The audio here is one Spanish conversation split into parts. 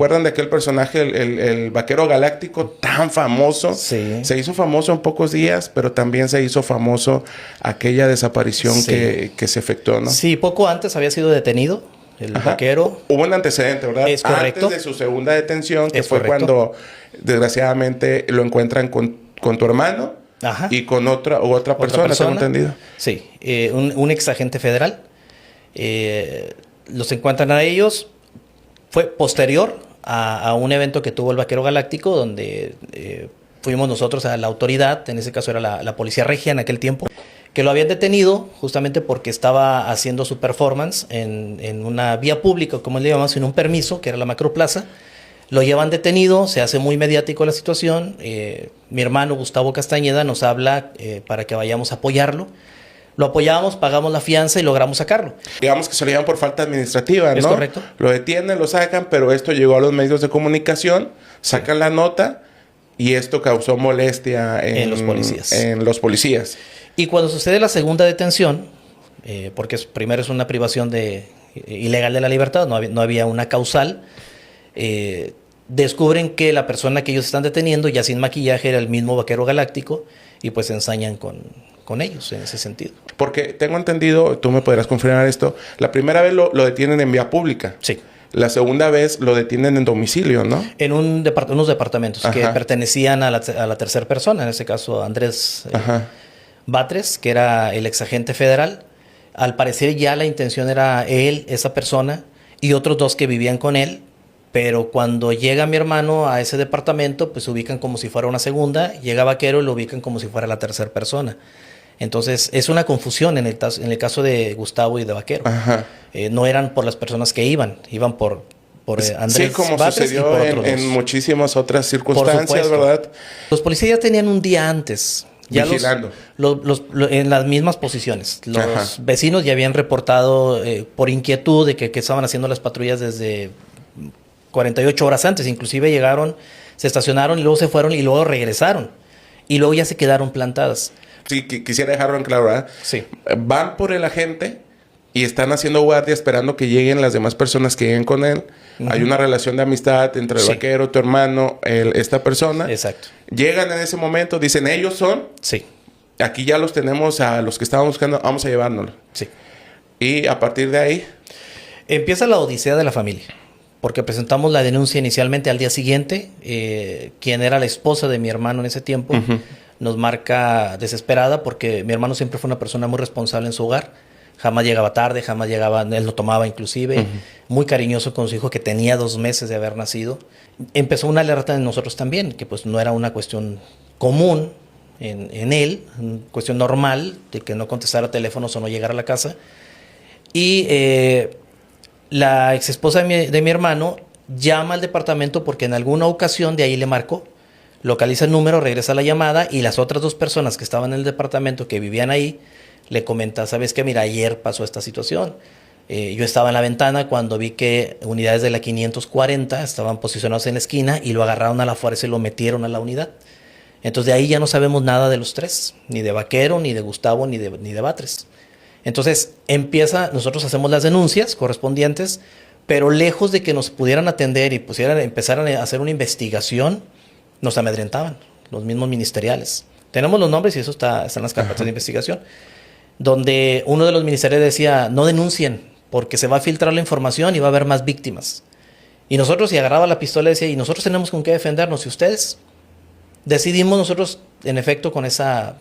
acuerdan de aquel personaje, el vaquero galáctico tan famoso? Sí. Se hizo famoso en pocos días, pero también se hizo famoso aquella desaparición que se efectuó, ¿no? Sí, poco antes había sido detenido el vaquero. Hubo un antecedente, ¿verdad? Es correcto. Antes de su segunda detención, que Es fue correcto. cuando desgraciadamente lo encuentran con tu hermano y con otra persona, tengo entendido. Sí, un ex agente federal. Los encuentran a ellos. Fue posterior a un evento que tuvo el Vaquero Galáctico, donde fuimos nosotros a la autoridad, en ese caso era la Policía Regia en aquel tiempo, que lo habían detenido justamente porque estaba haciendo su performance en una vía pública, como le llamamos, sin un permiso, que era la Macroplaza. Lo llevan detenido, se hace muy mediático la situación. Mi hermano Gustavo Castañeda nos habla para que vayamos a apoyarlo. Lo apoyamos, pagamos la fianza y logramos sacarlo. Digamos que se lo llevan por falta administrativa, ¿no? Es correcto. Lo detienen, lo sacan, pero esto llegó a los medios de comunicación, sacan la nota y esto causó molestia en los policías. Y cuando sucede la segunda detención, porque primero es una privación ilegal de la libertad, no había una causal, descubren que la persona que ellos están deteniendo, ya sin maquillaje, era el mismo Vaquero Galáctico, y pues se ensañan con ellos en ese sentido. Porque tengo entendido, tú me podrás confirmar esto, la primera vez lo detienen en vía pública. Sí. La segunda vez lo detienen en domicilio, ¿no? En unos departamentos que pertenecían a la tercera persona, en ese caso Andrés Batres, que era el exagente federal. Al parecer ya la intención era él, esa persona, y otros dos que vivían con él, pero cuando llega mi hermano a ese departamento, pues se ubican como si fuera una segunda, llega Vaquero y lo ubican como si fuera la tercera persona. Entonces, es una confusión en el caso de Gustavo y de Vaquero. No eran por las personas que iban por Andrés sí, como Batres sucedió y por en muchísimas otras circunstancias, ¿verdad? Los policías ya tenían un día antes. Ya vigilando. En las mismas posiciones. Los vecinos ya habían reportado por inquietud de que estaban haciendo las patrullas desde 48 horas antes. Inclusive llegaron, se estacionaron y luego se fueron y luego regresaron. Y luego ya se quedaron plantadas. Sí, quisiera dejarlo en claro, ¿verdad? Sí. Van por el agente y están haciendo guardia esperando que lleguen las demás personas que lleguen con él. Hay una relación de amistad entre el vaquero, tu hermano, esta persona. Exacto. Llegan en ese momento, dicen, ellos son. Sí. Aquí ya los tenemos a los que estábamos buscando, vamos a llevárnoslos. Sí. Y a partir de ahí empieza la odisea de la familia. Porque presentamos la denuncia inicialmente al día siguiente. Quien era la esposa de mi hermano en ese tiempo nos marca desesperada porque mi hermano siempre fue una persona muy responsable en su hogar. Jamás llegaba tarde, jamás llegaba, él lo tomaba inclusive. Muy cariñoso con su hijo que tenía 2 meses de haber nacido. Empezó una alerta en nosotros también, que pues no era una cuestión común en él, una cuestión normal de que no contestara teléfonos o no llegara a la casa. Y la ex esposa de mi hermano llama al departamento porque en alguna ocasión de ahí le marcó, localiza el número, regresa la llamada y las otras 2 personas que estaban en el departamento que vivían ahí le comenta, ¿sabes qué? Mira, ayer pasó esta situación. Yo estaba en la ventana cuando vi que unidades de la 540 estaban posicionados en la esquina y lo agarraron a la fuerza y lo metieron a la unidad. Entonces de ahí ya no sabemos nada de los 3, ni de Vaquero, ni de Gustavo, ni de Batres. Entonces nosotros hacemos las denuncias correspondientes, pero lejos de que nos pudieran atender y empezaran a hacer una investigación, nos amedrentaban, los mismos ministeriales. Tenemos los nombres y eso está en las carpetas de investigación, donde uno de los ministerios decía, no denuncien, porque se va a filtrar la información y va a haber más víctimas. Y nosotros, si agarraba la pistola, decía, y nosotros tenemos con qué defendernos, y ustedes. Decidimos nosotros, en efecto, con esa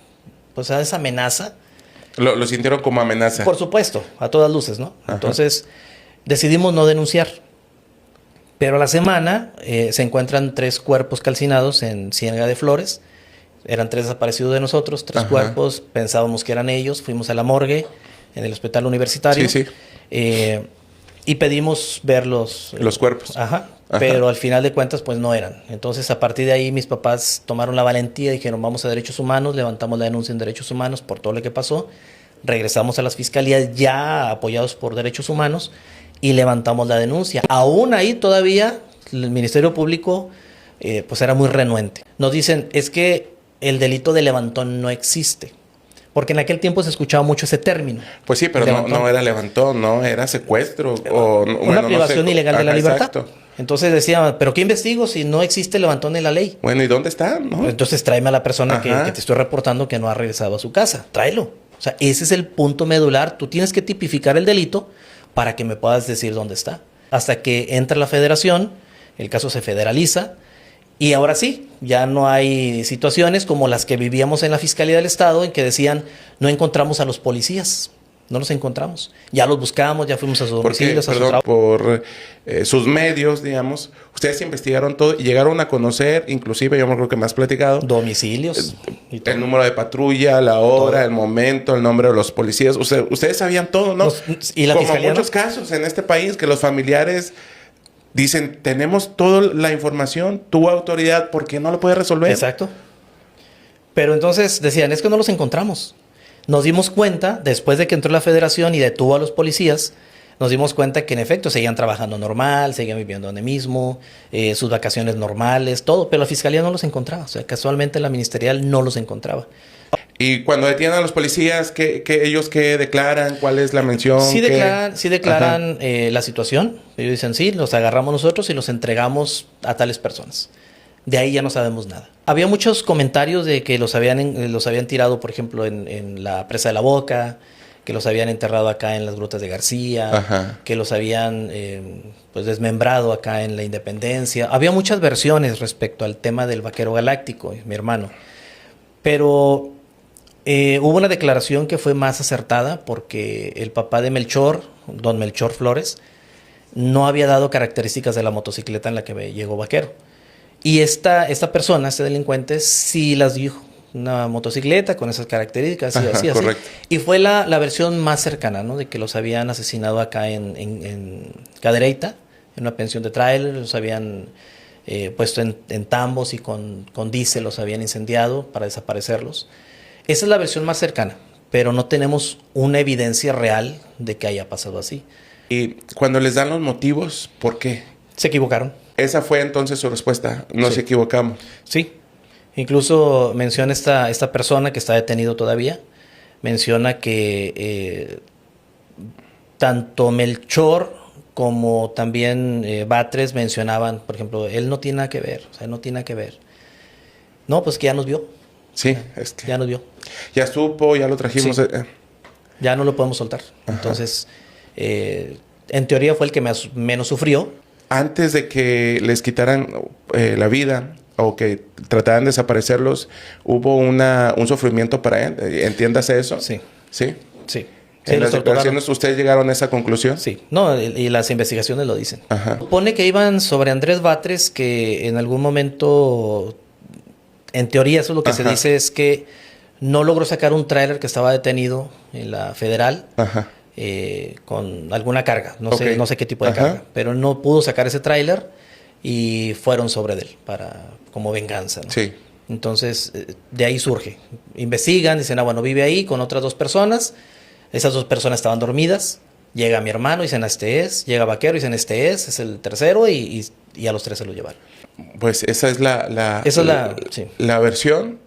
amenaza. Lo sintieron como amenaza. Por supuesto, a todas luces, ¿no? Entonces, decidimos no denunciar. Pero a la semana se encuentran 3 cuerpos calcinados en Ciénaga de Flores. Eran 3 desaparecidos de nosotros, 3 cuerpos. Pensábamos que eran ellos. Fuimos a la morgue en el hospital universitario. Sí. Y pedimos ver los cuerpos. Pero al final de cuentas, pues no eran. Entonces, a partir de ahí, mis papás tomaron la valentía y dijeron, vamos a Derechos Humanos, levantamos la denuncia en Derechos Humanos por todo lo que pasó. Regresamos a las fiscalías ya apoyados por Derechos Humanos y levantamos la denuncia. Aún ahí todavía el Ministerio Público pues era muy renuente. Nos dicen, es que el delito de levantón no existe. Porque en aquel tiempo se escuchaba mucho ese término. Pues sí, pero no era levantón, no era secuestro. Una privación ilegal de la libertad. Exacto. Entonces decía, ¿pero qué investigo si no existe levantón en la ley? Bueno, ¿y dónde está? ¿No? Entonces tráeme a la persona que te estoy reportando que no ha regresado a su casa. Tráelo. O sea, ese es el punto medular. Tú tienes que tipificar el delito para que me puedas decir dónde está. Hasta que entra la federación, el caso se federaliza y ahora sí, ya no hay situaciones como las que vivíamos en la Fiscalía del Estado en que decían, no encontramos a los policías. No los encontramos. Ya los buscamos, ya fuimos a sus domicilios, a su trabajo. Por sus medios, digamos, ustedes investigaron todo y llegaron a conocer, inclusive, yo me creo que me has platicado, domicilios. El número de patrulla, la hora, todo. El momento, el nombre de los policías. Ustedes sabían todo, ¿no? Y la Como fiscalía, muchos casos en este país que los familiares dicen, tenemos toda la información, tu autoridad, ¿por qué no lo puedes resolver? Exacto. Pero entonces decían, es que no los encontramos. Nos dimos cuenta, después de que entró la federación y detuvo a los policías, nos dimos cuenta que en efecto seguían trabajando normal, seguían viviendo donde mismo, sus vacaciones normales, todo, pero la fiscalía no los encontraba. O sea, casualmente la ministerial no los encontraba. Y cuando detienen a los policías, ¿qué ellos qué declaran? ¿Cuál es la mención? Sí declaran la situación. Ellos dicen, sí, los agarramos nosotros y los entregamos a tales personas. De ahí ya no sabemos nada. Había muchos comentarios de que los habían tirado, por ejemplo, en la presa de la Boca, que los habían enterrado acá en las grutas de García, que los habían pues desmembrado acá en la Independencia. Había muchas versiones respecto al tema del vaquero galáctico, mi hermano. Pero hubo una declaración que fue más acertada porque el papá de Melchor, don Melchor Flores, no había dado características de la motocicleta en la que llegó Vaquero. Y esta persona, este delincuente, sí las dijo. Una motocicleta con esas características, así. Y fue la versión más cercana, ¿no? De que los habían asesinado acá en Cadereyta, en una pensión de tráiler, los habían puesto en tambos y con diésel los habían incendiado para desaparecerlos. Esa es la versión más cercana, pero no tenemos una evidencia real de que haya pasado así. Y cuando les dan los motivos, ¿por qué? Se equivocaron. Esa fue entonces su respuesta. Nos equivocamos. Sí. Incluso menciona esta persona que está detenido todavía. Menciona que tanto Melchor como también Batres mencionaban, por ejemplo, él no tiene nada que ver. O sea, no tiene nada que ver. No, pues que ya nos vio. Sí, es que... Ya nos vio. Ya supo, ya lo trajimos. Sí. Ya no lo podemos soltar. Ajá. Entonces, en teoría fue el que menos sufrió. Antes de que les quitaran la vida o que trataran de desaparecerlos, ¿hubo un sufrimiento para él? ¿Entiéndase eso? Sí. ¿Sí? Sí. ¿En las declaraciones ustedes llegaron a esa conclusión? Sí. No, y las investigaciones lo dicen. Ajá. Supone que iban sobre Andrés Batres, que en algún momento, en teoría eso es lo que se dice, es que no logró sacar un tráiler que estaba detenido en la Federal. Ajá. Con alguna carga, no sé qué tipo de carga, pero no pudo sacar ese tráiler y fueron sobre él como venganza, ¿no? Sí. Entonces, de ahí surge. Investigan, dicen, bueno, vive ahí con otras 2 personas. Esas 2 personas estaban dormidas. Llega mi hermano, dicen, este es. Llega Vaquero, dicen, este es el tercero y a los 3 se lo llevaron. Pues esa es la Sí. la versión